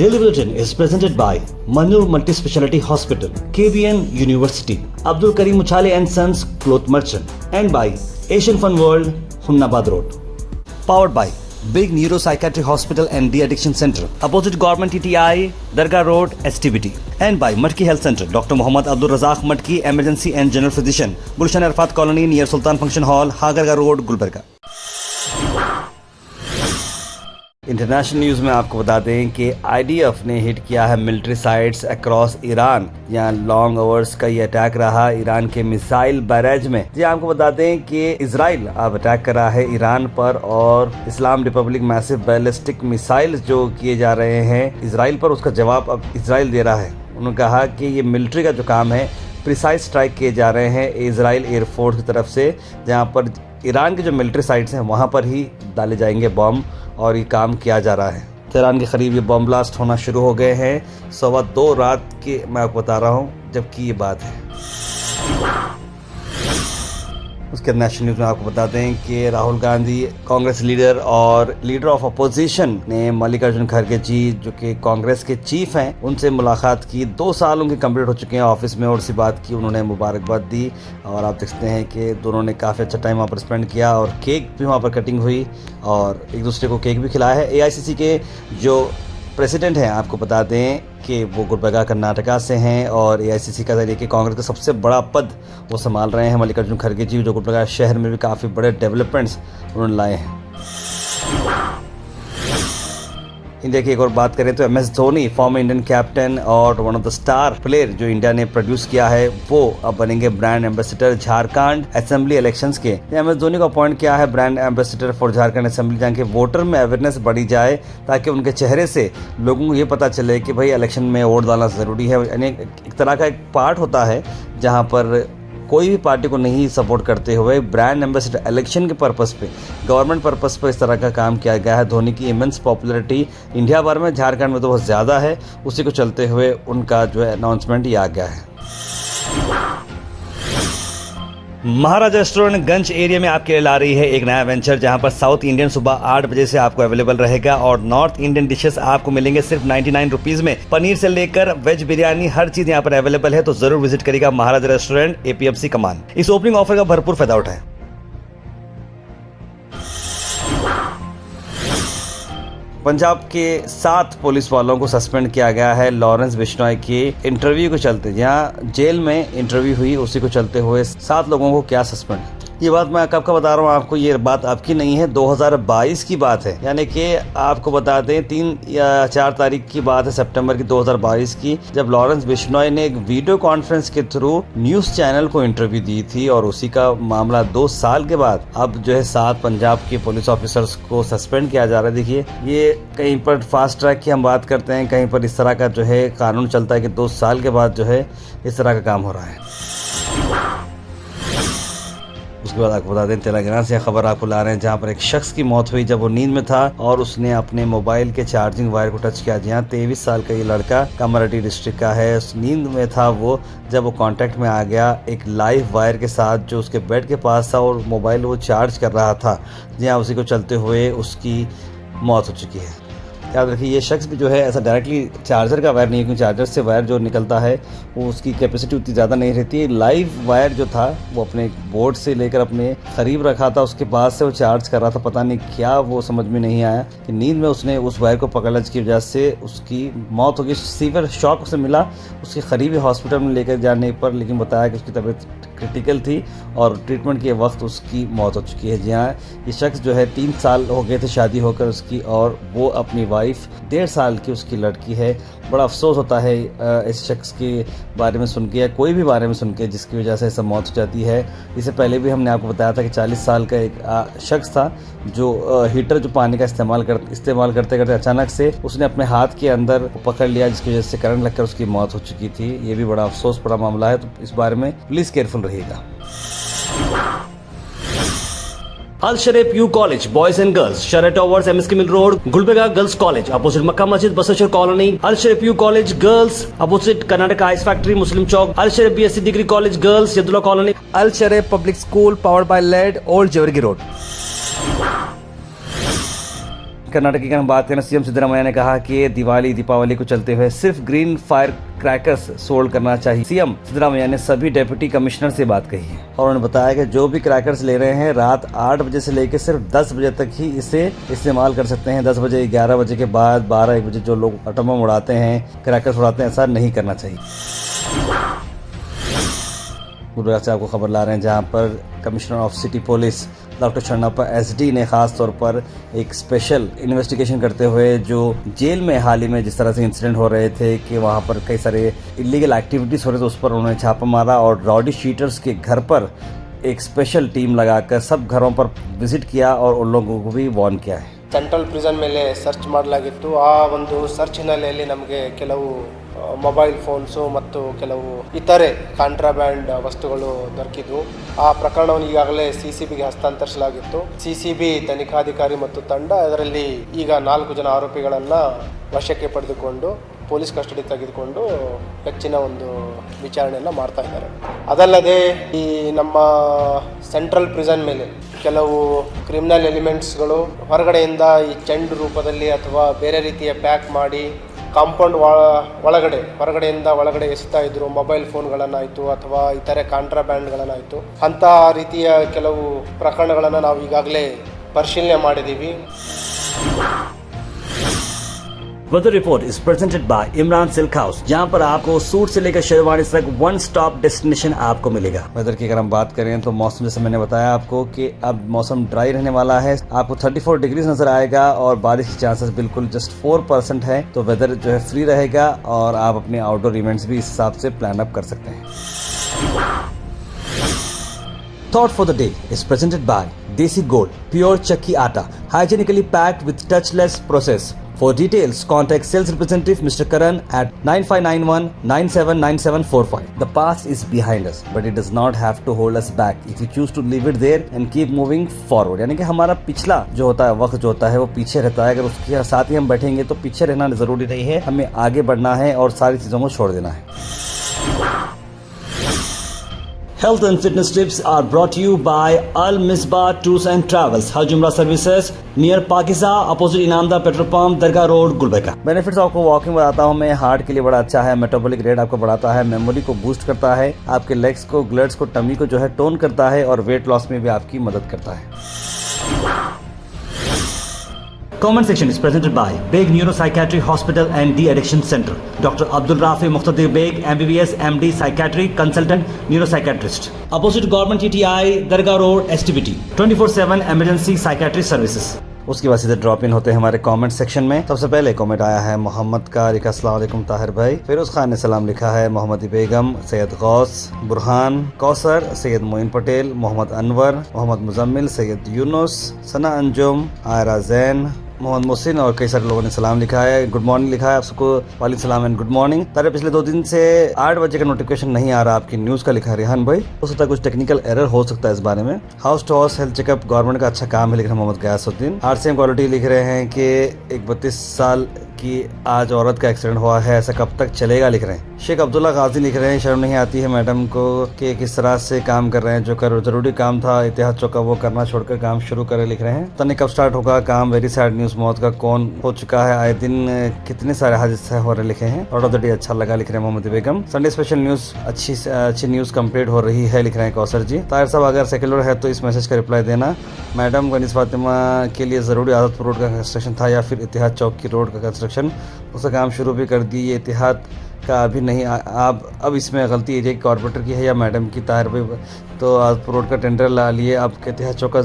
Daily Bulletin is presented by Manur Multi-Speciality Hospital, KBN University, Abdul Karim Uchale and Sons Cloth Merchant, and by Asian Fun World, Hunnabad Road. Powered by Big Neuropsychiatric Hospital and De-Addiction Center, opposite Government TTI, Dargah Road, STBT. And by Matki Health Center, Dr. Muhammad Abdul Razak Matki, Emergency and General Physician, Gulshan Arfat Colony near Sultan Function Hall, Hagarga Road, Gulbarga. International news में आपको बता दें कि IDF ने hit किया है military sites across Iran. यहाँ long hours का ये अटैक रहा ईरान के मिसाइल बैरेज में। जी आपको बता दें कि इजराइल अब अटैक कर रहा है ईरान पर और इस्लाम रिपब्लिक मैसिव बैलिस्टिक मिसाइल जो किए जा रहे हैं इजराइल पर, उसका जवाब अब इजराइल दे रहा है। उन्होंने कहा कि ये मिलिट्री का जो काम है, प्रिसाइज स्ट्राइक किए जा रहे हैं इजराइल एयरफोर्स की तरफ से, जहाँ पर ईरान की जो मिलिट्री साइट्स हैं वहाँ पर ही डाले जाएंगे बम और ये काम किया जा रहा है। तेहरान के करीब ये बम ब्लास्ट होना शुरू हो गए हैं 2:15 रात के, मैं आपको बता रहा हूँ जबकि ये बात है। उसके नेशनल न्यूज़ में आपको बता दें कि राहुल गांधी कांग्रेस लीडर और लीडर ऑफ अपोजिशन ने मल्लिकार्जुन खड़गे जी जो कि कांग्रेस के चीफ हैं उनसे मुलाकात की। 2 साल उनके कंप्लीट हो चुके हैं ऑफिस में और सी बात की, उन्होंने मुबारकबाद दी और आप देखते हैं कि दोनों ने काफ़ी अच्छा टाइम वहाँ पर स्पेंड किया और केक भी वहाँ पर कटिंग हुई और एक दूसरे को केक भी खिलाया है। AICC के जो प्रेसिडेंट हैं आपको बता दें कि वो गुलबर्गा कर्नाटका से हैं और AICC का जरिए कि कांग्रेस का सबसे बड़ा पद वो संभाल रहे हैं मल्लिकार्जुन खड़गे जी, जो गुलबर्गा शहर में भी काफ़ी बड़े डेवलपमेंट्स उन्होंने लाए हैं। इंडिया की एक और बात करें तो MS Dhoni, former Indian captain और one of the star player जो इंडिया ने प्रोड्यूस किया है, वो अब बनेंगे brand ambassador Jharkhand assembly elections के। MS धोनी को अपॉइंट किया है brand ambassador for Jharkhand assembly, जहाँ के वोटर में अवेयरनेस बढ़ी जाए ताकि उनके चेहरे से लोगों को ये पता चले कि भाई इलेक्शन में वोट डालना ज़रूरी है। यानी एक तरह का एक पार्ट होता है जहाँ पर कोई भी पार्टी को नहीं सपोर्ट करते हुए ब्रांड एम्बेसडर इलेक्शन के पर्पस पे, गवर्नमेंट पर्पस पे इस तरह का काम किया गया है। धोनी की इमेंस पॉपुलैरिटी इंडिया भर में, झारखंड में तो बहुत ज़्यादा है, उसी को चलते हुए उनका जो है अनाउंसमेंट ये आ गया है। महाराजा रेस्टोरेंट गंज एरिया में आपके लिए ला रही है एक नया वेंचर, जहां पर साउथ इंडियन सुबह 8 बजे से आपको अवेलेबल रहेगा और नॉर्थ इंडियन डिशेस आपको मिलेंगे सिर्फ 99 रुपीज में। पनीर से लेकर वेज बिरयानी हर चीज यहां पर अवेलेबल है, तो जरूर विजिट करिएगा महाराजा रेस्टोरेंट APMC कमान। इस ओपनिंग ऑफर का भरपूर फायदा उठाएं। पंजाब के 7 पुलिस वालों को सस्पेंड किया गया है लॉरेंस बिश्नोई के इंटरव्यू के चलते। जहां जेल में इंटरव्यू हुई उसी को चलते हुए 7 लोगों को क्या सस्पेंड। ये बात मैं कब का बता रहा हूँ आपको, ये बात आपकी नहीं है, 2022 की बात है। यानी कि आपको बता दें 3 या 4 तारीख की बात है सितंबर की 2022 की, जब लॉरेंस बिश्नोई ने एक वीडियो कॉन्फ्रेंस के थ्रू न्यूज़ चैनल को इंटरव्यू दी थी और उसी का मामला 2 साल के बाद अब जो है 7 पंजाब के पुलिस ऑफिसर्स को सस्पेंड किया जा रहा है। देखिए ये कहीं पर फास्ट ट्रैक की हम बात करते हैं, कहीं पर इस तरह का जो है कानून चलता है कि 2 साल के बाद जो है इस तरह का काम हो रहा है। उसके बाद आपको बता दें तेलंगाना से खबर आपको ला रहे हैं, जहां पर एक शख्स की मौत हुई जब वो नींद में था और उसने अपने मोबाइल के चार्जिंग वायर को टच किया। जहां 23 साल का ये लड़का कामारेड्डी डिस्ट्रिक्ट का है, उस नींद में था वो जब वो कांटेक्ट में आ गया एक लाइव वायर के साथ जो उसके बेड के पास था और मोबाइल वो चार्ज कर रहा था, जहाँ उसी को चलते हुए उसकी मौत हो चुकी है। याद रखिए ये शख्स भी जो है ऐसा डायरेक्टली चार्जर का वायर नहीं है, क्योंकि चार्जर से वायर जो निकलता है वो उसकी कैपेसिटी उतनी ज़्यादा नहीं रहती है। लाइव वायर जो था वो अपने बोर्ड से लेकर अपने करीब रखा था, उसके पास से वो चार्ज कर रहा था। पता नहीं क्या वो समझ में नहीं आया कि नींद में उसने उस वायर को पकड़ा, जिसकी वजह से उसकी मौत हो गई। सीवियर शॉक उसे मिला उसके करीबी हॉस्पिटल में लेकर जाने पर, लेकिन बताया कि उसकी तबीयत क्रिटिकल थी और ट्रीटमेंट के वक्त उसकी मौत हो चुकी है। जी हाँ, ये शख्स जो है 3 साल हो गए थे शादी होकर उसकी और वो अपनी वाइफ 1.5 साल की उसकी लड़की है। बड़ा अफसोस होता है इस शख्स के बारे में सुन के या कोई भी बारे में सुन के जिसकी वजह से ऐसा मौत हो जाती है। इससे पहले भी हमने आपको बताया था कि 40 साल का एक शख्स था जो हीटर जो पानी का इस्तेमाल करते करते अचानक से उसने अपने हाथ के अंदर पकड़ लिया, जिसकी वजह से करंट लगकर उसकी मौत हो चुकी थी। ये भी बड़ा अफसोस बड़ा मामला है, तो इस बारे में प्लीज़ केयरफुल रहिएगा। Al Sharif U College, Boys and Girls, Sharia Towers, MSK Mill Road, Gulbarga Girls College, opposite Makkah Masjid, Basashar Colony. Al Sharif U College, Girls, opposite Karnataka Ice Factory, Muslim Chowk. Al Sharif BSc Degree College, Girls, Yadullah Colony. Al Sharif Public School, powered by LED, Old Jawargi Road. Karnataka की अगर हम बात करें, CM Siddaramaiah ने कहा कि दिवाली दीपावली को चलते हुए सिर्फ ग्रीन फायर क्रैकर्स सोल्ड करना चाहिए। सीएम सिद्धरामैया ने सभी डेप्यूटी कमिश्नर से बात कही है और उन्होंने बताया कि जो भी क्रैकर्स ले रहे हैं रात 8 बजे से लेकर सिर्फ 10 बजे तक ही इसे इस्तेमाल कर सकते हैं। 10 बजे 11 बजे के बाद 12-1 बजे जो लोग एटम बम उड़ाते हैं, क्रैकर्स उड़ाते हैं, ऐसा नहीं करना चाहिए। गुजरात से आपको खबर ला रहे हैं जहां पर commissioner of city police doctor Sharanappa SD ने खास तौर पर एक स्पेशल इन्वेस्टिगेशन करते हुए जो जेल में हाल ही में जिस तरह से इंसिडेंट हो रहे थे कि वहां पर कई सारे इलीगल एक्टिविटीज हो रहे थे, उस पर उन्होंने छापा मारा और रॉडी शीटर्स के घर पर एक स्पेशल टीम लगाकर सब घरों पर विजिट किया और उन लोगों को भी वार्न किया है। ಸೆಂಟ್ರಲ್ ಪ್ರಿಸನ್ ಮೇಲೆ ಸರ್ಚ್ ಮಾಡಲಾಗಿತ್ತು। ಆ ಒಂದು ಸರ್ಚ್ ಹಿನ್ನೆಲೆಯಲ್ಲಿ ನಮಗೆ ಕೆಲವು ಮೊಬೈಲ್ ಫೋನ್ಸು ಮತ್ತು ಕೆಲವು ಇತರೆ ಕಾಂಟ್ರಾಬ್ಯಾಂಡ್ ವಸ್ತುಗಳು ದೊರಕಿದ್ವು। ಆ ಪ್ರಕರಣವನ್ನು ಈಗಾಗಲೇ ಸಿಸಿಬಿಗೆ ಹಸ್ತಾಂತರಿಸಲಾಗಿತ್ತು। ಸಿಸಿಬಿ ತನಿಖಾಧಿಕಾರಿ ಮತ್ತು ತಂಡ ಅದರಲ್ಲಿ ಈಗ 4 ಜನ ಆರೋಪಿಗಳನ್ನು ವಶಕ್ಕೆ ಪಡೆದುಕೊಂಡು ಪೊಲೀಸ್ ಕಸ್ಟಡಿ ತೆಗೆದುಕೊಂಡು ಹೆಚ್ಚಿನ ಒಂದು ವಿಚಾರಣೆಯನ್ನು ಮಾಡ್ತಾ ಇದ್ದಾರೆ। ಅದಲ್ಲದೆ ಈ ನಮ್ಮ ಸೆಂಟ್ರಲ್ ಪ್ರಿಸನ್ ಮೇಲೆ ಕೆಲವು ಕ್ರಿಮಿನಲ್ ಎಲಿಮೆಂಟ್ಸ್ಗಳು ಹೊರಗಡೆಯಿಂದ ಈ ಚೆಂಡು ರೂಪದಲ್ಲಿ ಅಥವಾ ಬೇರೆ ರೀತಿಯ ಪ್ಯಾಕ್ ಮಾಡಿ ಕಾಂಪೌಂಡ್ ಹೊರಗಡೆಯಿಂದ ಒಳಗಡೆ ಎಸೆತಾ ಇದ್ರು। ಮೊಬೈಲ್ ಫೋನ್ಗಳನ್ನಾಯಿತು ಅಥವಾ ಇತರೆ ಕಾಂಟ್ರಾಬ್ಯಾಂಡ್ಗಳನ್ನಾಯಿತು, ಅಂಥ ರೀತಿಯ ಕೆಲವು ಪ್ರಕರಣಗಳನ್ನು ನಾವು ಈಗಾಗಲೇ ಪರಿಶೀಲನೆ ಮಾಡಿದ್ದೀವಿ। Weather report is presented by Imran silk house, जहां पर आपको सूट से लेकर शेरवानी तक वन स्टॉप डेस्टिनेशन आपको मिलेगा। वेदर की अगर हम बात करें तो मौसम, जैसे मैंने बताया आपको कि अब मौसम ड्राई रहने वाला है। आपको 34 डिग्री नजर आएगा और बारिश के चांसेस बिल्कुल जस्ट 4% है। तो वेदर जो है फ्री रहेगा और आप अपने आउटडोर इवेंट्स भी इस हिसाब से प्लान अप कर सकते हैं। Thought for the day is presented by Desi Gold, pure chakki atta, hygienically packed with touchless process. For details, contact sales representative Mr. Karan at 9591979745. The past is behind us, but it does not have to hold us back if we choose to leave it there and keep moving forward. यानी कि हमारा पिछला जो होता है, वक्त जो होता है, वो पीछे रहता है। अगर उसके साथ ही हम बैठेंगे तो पीछे रहना जरूरी नहीं है, हमें आगे बढ़ना है और सारी चीजों को छोड़ देना है। Health and fitness tips are brought to you by Al Misbah Tours and Travels, Hajj Umrah Services, near Pakeeza, opposite इनामदा petrol pump, Dargah road, Gulbarga. Benefits आपको वॉकिंग बताता हूँ मैं। हार्ट के लिए बड़ा अच्छा है, मेटाबॉलिक रेट आपको बढ़ाता है, मेमोरी को बूस्ट करता है, आपके लेग्स को, ग्लट्स को, टमी को जो है टोन करता है और वेट लॉस में भी आपकी मदद करता है। Comment section is presented by Beg Neuropsychiatry Hospital and De-Addiction Center. Dr. Abdul Rafi Muqtadir Beg, MBBS, MD, Psychiatry, Consultant, Neuropsychiatrist. Opposite Government TTI, Dargah Road, STBT. 24/7 Emergency Psychiatry Services. उसके बाद सीधे drop in होते हैं हमारे comment section में। सबसे पहले comment आया है मोहम्मद का, लिखा अस्सलाम वालेकुम ताहिर भाई। फिरोज खान ने सलाम लिखा है, मोहम्मद बेगम, सैयद गौस, बुरहान, कौसर, सैयद मोइन पटेल, मोहम्मद अनवर, मोहम्मद मुजम्मिल, सैयद यूनुस, सना अंजुम, आयरा जैन, मोहम्मद मोहसिन और कई सारे लोगों ने सलाम लिखा है, गुड मॉर्निंग लिखा है। आप सबको वालेकुम सलाम एंड गुड मॉर्निंग। तारे पिछले 2 दिन से 8 बजे का नोटिफिकेशन नहीं आ रहा आपकी न्यूज़ का, लिखा है रिहान भाई। हो सकता है कुछ टेक्निकल एरर हो सकता है इस बारे में। House to house health checkup government का अच्छा काम है, लिख रहे हैं मोहम्मद गयासुद्दीन। आरसीएम क्वालिटी लिख रहे हैं कि एक 32 साल की आज औरत का एक्सीडेंट हुआ है, ऐसा कब तक चलेगा, लिख रहे हैं। शेख अब्दुल्ला गाजी लिख रहे हैं, शर्म नहीं आती है मैडम को कि किस तरह से काम कर रहे हैं, जो कर जरूरी काम था इतिहाद चौका वो करना छोड़कर काम शुरू करें, लिख रहे हैं। पता नहीं कब स्टार्ट होगा काम, वेरी सैड न्यूज़, मौत का कौन हो चुका है, आए दिन कितने सारे हादसे हो रहे, लिखे हैं। ऑर्डर ऑफ द डे अच्छा लगा, लिख रहे हैं मोहम्मद बेगम। संडे स्पेशल न्यूज़ अच्छी न्यूज़ कंप्लीट हो रही है, लिख रहे हैं कौसर जी। ताहिर साहब अगर सेक्युलर है तो इस मैसेज का रिप्लाई देना। मैडम गनीस फातिमा के लिए ज़रूरी आदतपुर रोड का कंस्ट्रक्शन था या फिर इतिहाद चौक की रोड का कंस्ट्रक्शन, उसका काम शुरू भी कर दी, ये इतिहाद का अभी नहीं। आप अब इसमें गलती एरिया की कॉर्पोरेटर की है या मैडम की? ताहिर भाई तो आदतपुर रोड का टेंडर ला लिए, अब इतिहाद चौक का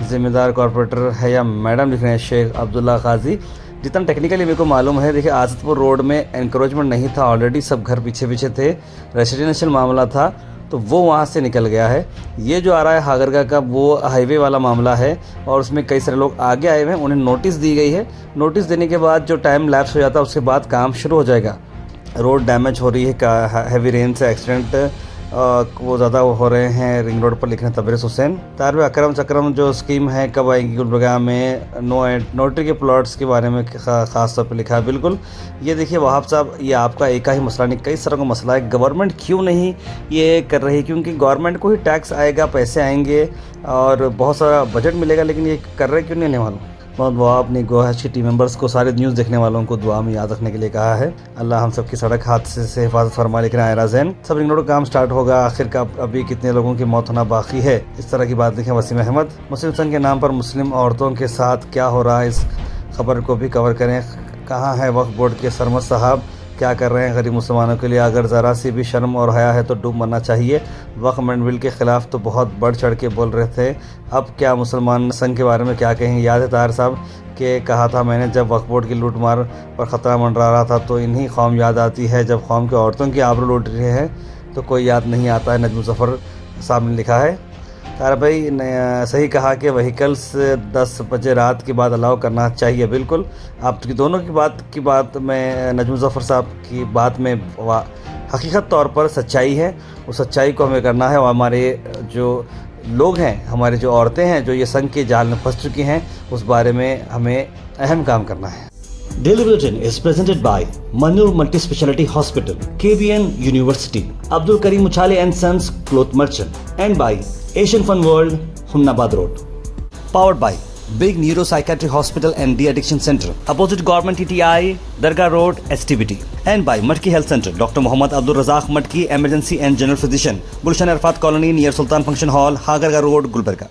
जिम्मेदार कॉर्पोरेटर है या मैडम, लिख रहे हैं शेख अब्दुल्ला गाजी। जितना टेक्निकली मेरे को मालूम है, देखिए आदतपुर रोड में एनक्रोचमेंट नहीं था, ऑलरेडी सब घर पीछे पीछे थे, रेसिडेंशियल मामला था तो वो वहाँ से निकल गया है। ये जो आ रहा है हागरगा का वो हाईवे वाला मामला है और उसमें कई सारे लोग आगे आए हुए हैं, उन्हें नोटिस दी गई है। नोटिस देने के बाद जो टाइम लैप्स हो जाता है उसके बाद काम शुरू हो जाएगा। रोड डैमेज हो रही है, हैवी रेन से एक्सीडेंट वो ज़्यादा हो रहे हैं, रिंग रोड पर लिख रहे हैं तबरेज़ हुसैन। तारवे अकरम चक्रम जो स्कीम है कब आएगी गुलबर्गा में, नोटरी के प्लॉट्स के बारे में ख़ास तौर पर लिखा है। बिल्कुल ये देखिए वहाब साहब, ये आपका एक ही मसला नहीं, कई सारों का मसला है। गवर्नमेंट क्यों नहीं ये कर रही? क्योंकि गवर्नमेंट को ही टैक्स आएगा, पैसे आएंगे और बहुत सारा बजट मिलेगा, लेकिन ये कर रहे क्यों नहीं मालूम। बहुत दुआ अपनी गोहज की टीम मेंबर्स को, सारे न्यूज़ देखने वालों को दुआ में याद रखने के लिए कहा है। अल्लाह हम सबकी सड़क हादसे से हिफाजत फरमा। लेकिन आयरा जैन सब रिंग रोड काम स्टार्ट होगा, आखिर का अभी कितने लोगों की मौत होना बाकी है, इस तरह की बात लिखें वसीम अहमद। मुस्लिम संघ के नाम पर मुस्लिम औरतों के साथ क्या हो रहा है, इस खबर को भी कवर करें। कहाँ है वक्फ बोर्ड के सरमद साहब, क्या कर रहे हैं गरीब मुसलमानों के लिए? अगर ज़रा सी भी शर्म और हया है तो डूब मरना चाहिए। वक्फ अमेंडमेंट बिल के ख़िलाफ़ तो बहुत बढ़ चढ़ के बोल रहे थे, अब क्या मुसलमान संघ के बारे में क्या कहेंगे? याद है ताहिर साहब के कहा था मैंने, जब वक्फ बोर्ड की लूट मार पर ख़तरा मंडरा रहा था तो इन्हीं कौम याद आती है। जब कौम के औरतों की आबरू लूट रही है तो कोई याद नहीं आता है। नजम ज़फ़र साहब ने लिखा है। तारा भाई ने सही कहा कि व्हीकल्स 10 बजे रात के बाद अलाउ करना चाहिए। बिल्कुल आपकी दोनों की बात में, नजम ज़फ़र साहब की बात में हकीकत तौर पर सच्चाई है। उस सच्चाई को हमें करना है और हमारे जो लोग हैं, हमारे जो औरतें हैं जो ये संघ के जाल में फंस चुकी हैं, उस बारे में हमें अहम काम करना है। Daily Bulletin is presented by Manur Multi Speciality Hospital, KBN University, Abdul Karim Uchale and Sons Cloth Merchant, and by Asian Fun World, Humnabad Road. Powered by Big Neuropsychiatry Hospital and De-Addiction Center, opposite Government TTI, Dargah Road, STBT. And by Matki Health Center, Dr. Mohammad Abdul Razak Matki, Emergency and General Physician, Gulshan Arfat Colony near Sultan Function Hall, Hagarga Road, Gulbarga.